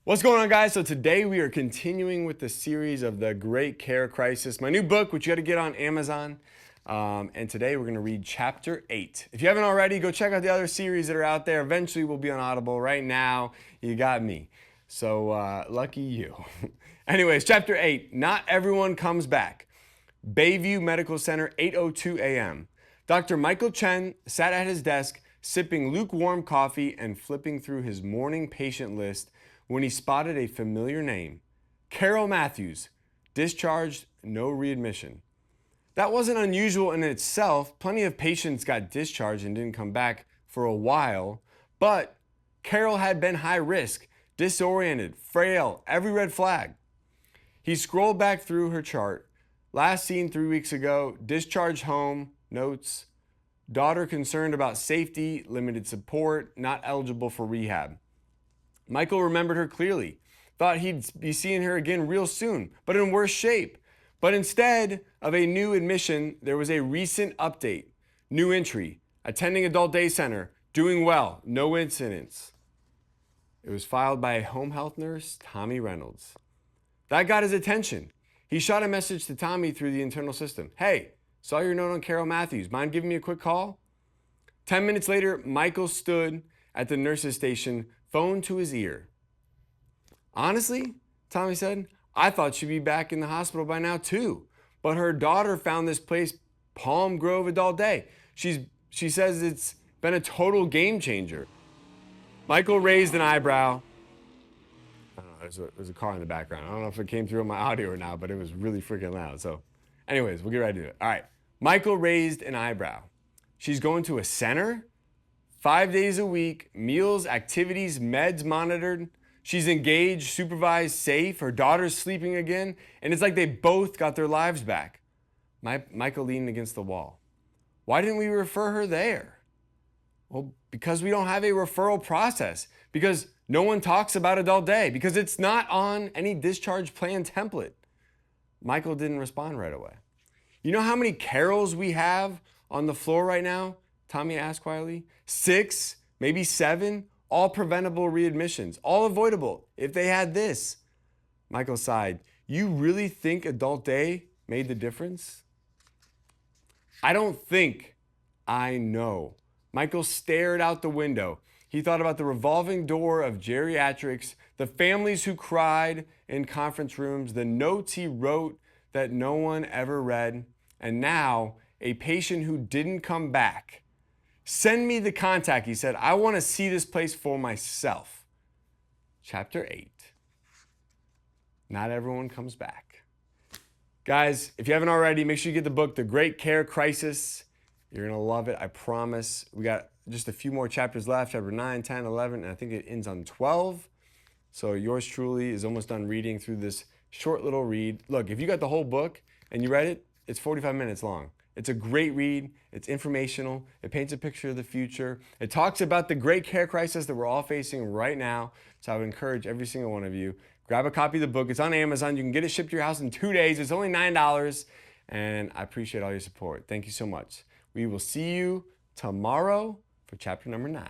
What's going on, guys? So today we are continuing with the series of the Great Care Crisis, my new book, which you got to get on Amazon. And today we're going to read chapter 8. If you haven't already, go check out the other series that are out there. Eventually we'll be on Audible. Right now, you got me. So lucky you. Anyways, chapter 8, Not Everyone Comes Back. Bayview Medical Center, 8:02 a.m. Dr. Michael Chen sat at his desk, sipping lukewarm coffee and flipping through his morning patient list when he spotted a familiar name, Carol Matthews, discharged, no readmission. That wasn't unusual in itself. Plenty of patients got discharged and didn't come back for a while, but Carol had been high risk, disoriented, frail, every red flag. He scrolled back through her chart. Last seen 3 weeks ago, discharged home, notes, daughter concerned about safety, limited support, not eligible for rehab. Michael remembered her clearly, thought he'd be seeing her again real soon, but in worse shape. But instead of a new admission, there was a recent update. New entry, attending adult day center, doing well, no incidents. It was filed by a home health nurse, Tommy Reynolds. That got his attention. He shot a message to Tommy through the internal system. Hey, saw your note on Carol Matthews. Mind giving me a quick call? 10 minutes later, Michael stood at the nurse's station, phone to his ear. Honestly, Tommy said, I thought she'd be back in the hospital by now too. But her daughter found this place, Palm Grove Adult Day. She says it's been a total game changer. Michael raised an eyebrow. I don't know, there's a car in the background. I don't know if it came through on my audio or not, but it was really freaking loud. So anyways, we'll get right to it. All right, Michael raised an eyebrow. She's going to a center? 5 days a week, meals, activities, meds monitored. She's engaged, supervised, safe. Her daughter's sleeping again. And it's like they both got their lives back. Michael leaned against the wall. Why didn't we refer her there? Well, because we don't have a referral process. Because no one talks about adult day. Because it's not on any discharge plan template. Michael didn't respond right away. You know how many Carols we have on the floor right now? Tommy asked quietly. 6, maybe 7, all preventable readmissions, all avoidable if they had this. Michael sighed. You really think adult day made the difference? I don't think, I know. Michael stared out the window. He thought about the revolving door of geriatrics, the families who cried in conference rooms, the notes he wrote that no one ever read, and now a patient who didn't come back. Send me the contact, he said. I want to see this place for myself. Chapter 8. Not everyone comes back. Guys, if you haven't already, make sure you get the book, The Great Care Crisis. You're going to love it, I promise. We got just a few more chapters left, chapter 9, 10, 11, and I think it ends on 12. So yours truly is almost done reading through this short little read. Look, if you got the whole book and you read it, it's 45 minutes long. It's a great read. It's informational. It paints a picture of the future. It talks about the great care crisis that we're all facing right now. So I would encourage every single one of you, grab a copy of the book. It's on Amazon. You can get it shipped to your house in 2 days. It's only $9. And I appreciate all your support. Thank you so much. We will see you tomorrow for chapter number 9.